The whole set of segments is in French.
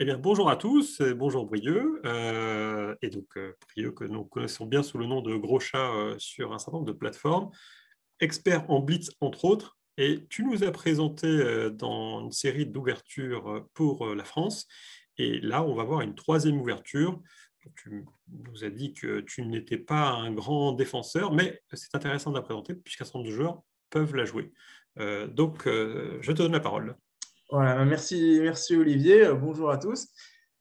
Eh bien, bonjour à tous, et bonjour Brieux. Brieux que nous connaissons bien sous le nom de Gros Chat sur un certain nombre de plateformes, expert en Blitz entre autres. Et tu nous as présenté dans une série d'ouvertures pour la France. Et là, on va voir une troisième ouverture. Tu nous as dit que tu n'étais pas un grand défenseur, mais c'est intéressant de la présenter puisqu'un certain nombre de joueurs peuvent la jouer. Je te donne la parole. Voilà, merci Olivier. Bonjour à tous.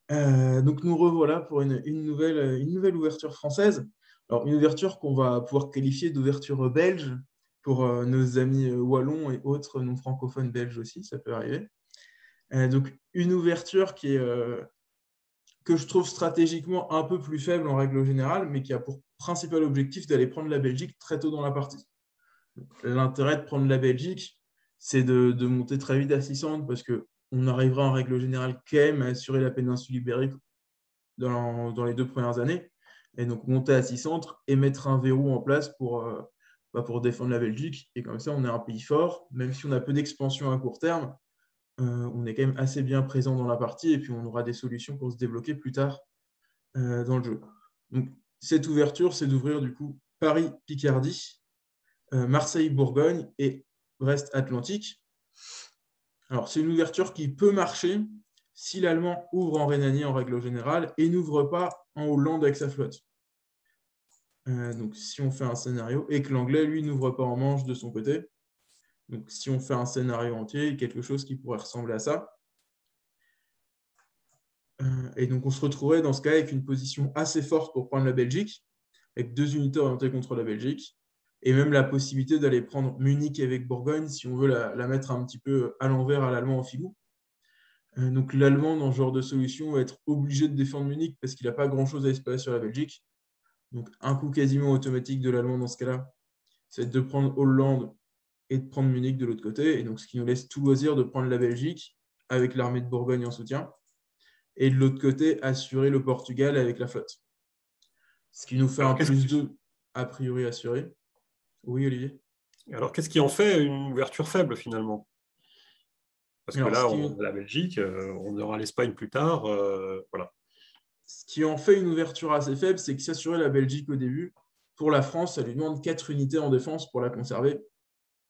Donc nous revoilà pour une nouvelle ouverture française. Alors une ouverture qu'on va pouvoir qualifier d'ouverture belge pour nos amis wallons et autres non francophones belges aussi, ça peut arriver. Donc une ouverture que je trouve stratégiquement un peu plus faible en règle générale, mais qui a pour principal objectif d'aller prendre la Belgique très tôt dans la partie. L'intérêt de prendre la Belgique, c'est de monter très vite à 600 parce qu'on arrivera en règle générale quand même à assurer la péninsule ibérique dans les 2 premières années. Et donc monter à 600 et mettre un verrou en place pour défendre la Belgique. Et comme ça, on est un pays fort, même si on a peu d'expansion à court terme, on est quand même assez bien présent dans la partie et puis on aura des solutions pour se débloquer plus tard dans le jeu. Donc cette ouverture, c'est d'ouvrir du coup Paris-Picardie, Marseille-Bourgogne et Brest-Atlantique. Alors, c'est une ouverture qui peut marcher si l'Allemand ouvre en Rhénanie en règle générale et n'ouvre pas en Hollande avec sa flotte. Donc, si on fait un scénario et que l'Anglais, lui, n'ouvre pas en Manche de son côté. Donc, si on fait un scénario entier, quelque chose qui pourrait ressembler à ça. Et donc, on se retrouverait dans ce cas avec une position assez forte pour prendre la Belgique, avec 2 unités orientées contre la Belgique, et même la possibilité d'aller prendre Munich avec Bourgogne si on veut la mettre un petit peu à l'envers à l'allemand en filou. Donc l'Allemand, dans ce genre de solution, va être obligé de défendre Munich parce qu'il n'a pas grand-chose à espérer sur la Belgique. Donc un coup quasiment automatique de l'Allemand dans ce cas-là, c'est de prendre Hollande et de prendre Munich de l'autre côté. Et donc ce qui nous laisse tout loisir de prendre la Belgique avec l'armée de Bourgogne en soutien. Et de l'autre côté, assurer le Portugal avec la flotte. Ce qui nous fait Alors, un qu'est-ce plus 2 a priori assuré. Oui, Olivier. Alors, qu'est-ce qui en fait une ouverture faible finalement? Parce que Alors, là, on a la Belgique, on aura l'Espagne plus tard. Voilà. ce qui en fait une ouverture assez faible, c'est que s'assurer la Belgique au début, pour la France, ça lui demande 4 unités en défense pour la conserver.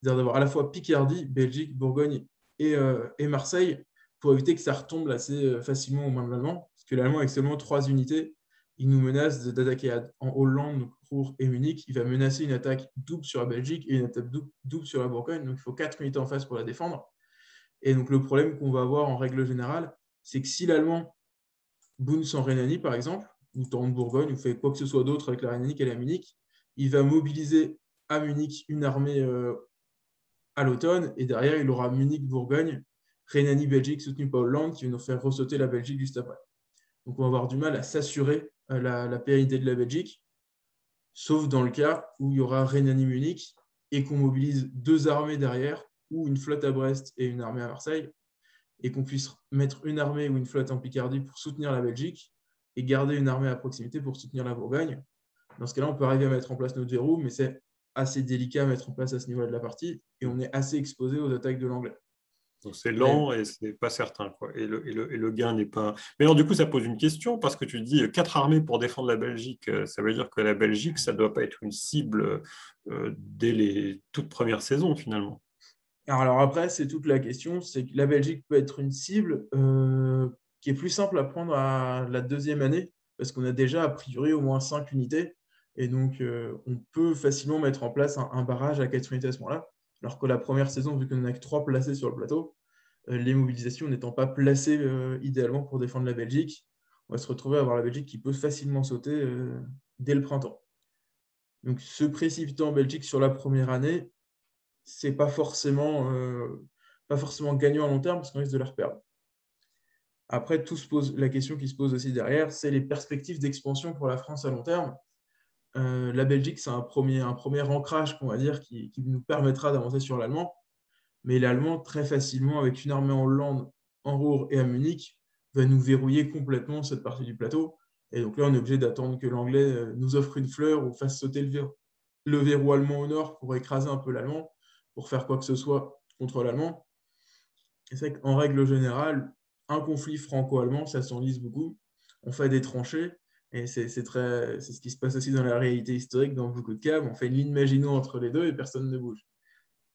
C'est-à-dire d'avoir à la fois Picardie, Belgique, Bourgogne et Marseille pour éviter que ça retombe assez facilement aux mains de l'Allemand. Parce que l'Allemand, avec seulement 3 unités, il nous menace d'attaquer en Hollande, donc Ruhr et Munich. Il va menacer une attaque double sur la Belgique et une attaque double sur la Bourgogne. Donc il faut 4 unités en face pour la défendre. Et donc le problème qu'on va avoir en règle générale, c'est que si l'Allemand bounce en Rhénanie, par exemple, ou tente Bourgogne, ou fait quoi que ce soit d'autre avec la Rhénanie qu'elle est à Munich, il va mobiliser à Munich une armée à l'automne, et derrière, il aura Munich-Bourgogne, Rhénanie-Belgique soutenue par Hollande, qui va nous faire ressauter la Belgique juste après. Donc on va avoir du mal à s'assurer la pérennité de la Belgique, sauf dans le cas où il y aura Rhénanie-Munich et qu'on mobilise 2 armées derrière, ou une flotte à Brest et une armée à Marseille, et qu'on puisse mettre une armée ou une flotte en Picardie pour soutenir la Belgique et garder une armée à proximité pour soutenir la Bourgogne. Dans ce cas-là, on peut arriver à mettre en place notre verrou, mais c'est assez délicat à mettre en place à ce niveau de la partie et on est assez exposé aux attaques de l'anglais. Donc c'est Mais lent et c'est pas certain, quoi. Et le gain n'est pas. Mais alors, du coup, ça pose une question parce que tu dis 4 armées pour défendre la Belgique. Ça veut dire que la Belgique, ça ne doit pas être une cible dès les toutes premières saisons, finalement. alors après, c'est toute la question, c'est que la Belgique peut être une cible qui est plus simple à prendre à la 2e année parce qu'on a déjà a priori au moins 5 unités et donc on peut facilement mettre en place un barrage à 4 unités à ce moment-là. Alors que la première saison, vu qu'on n'a que 3 placés sur le plateau, les mobilisations n'étant pas placées idéalement pour défendre la Belgique, on va se retrouver à avoir la Belgique qui peut facilement sauter dès le printemps. Donc se précipiter en Belgique sur la première année, c'est pas forcément gagnant à long terme parce qu'on risque de la reperdre. Après, la question qui se pose aussi derrière, c'est les perspectives d'expansion pour la France à long terme. La Belgique, c'est un premier ancrage qu'on va dire qui nous permettra d'avancer sur l'allemand. Mais l'allemand, très facilement, avec une armée en Hollande, en Ruhr et à Munich, va nous verrouiller complètement cette partie du plateau. Et donc là, on est obligé d'attendre que l'anglais nous offre une fleur ou fasse sauter le verrou allemand au nord pour écraser un peu l'allemand, pour faire quoi que ce soit contre l'allemand. Et c'est vrai qu'en règle générale, un conflit franco-allemand, ça s'enlise beaucoup. On fait des tranchées. Et c'est ce qui se passe aussi dans la réalité historique, dans beaucoup de cas. On fait une ligne Maginot entre les deux et personne ne bouge.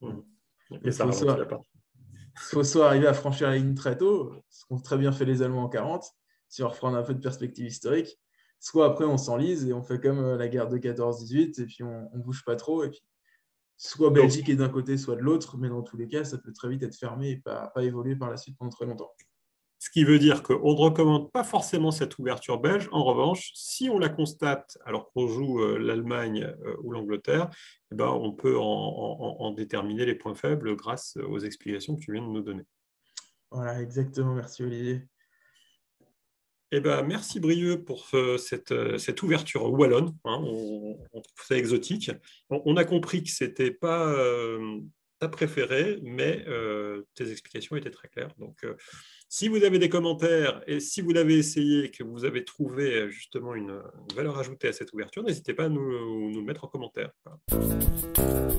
Mhm. Donc, Et il ça ralentit la partie. faut soit arriver à franchir la ligne très tôt, ce qu'ont très bien fait les Allemands en 40, si on reprend un peu de perspective historique, soit après on s'enlise et on fait comme la guerre de 14-18 et puis on ne bouge pas trop. Et puis, soit Donc, Belgique est d'un côté, soit de l'autre, mais dans tous les cas, ça peut très vite être fermé et pas évoluer par la suite pendant très longtemps. ce qui veut dire qu'on ne recommande pas forcément cette ouverture belge. En revanche, si on la constate alors qu'on joue l'Allemagne ou l'Angleterre, eh ben, on peut en déterminer les points faibles grâce aux explications que tu viens de nous donner. Voilà, exactement. Merci Olivier. Eh ben, merci Brieux pour cette ouverture wallonne. Hein, on trouve ça exotique. On a compris que ce n'était pas ta préférée, mais tes explications étaient très claires. Donc, si vous avez des commentaires et si vous l'avez essayé et que vous avez trouvé justement une valeur ajoutée à cette ouverture, n'hésitez pas à nous le mettre en commentaire. Voilà.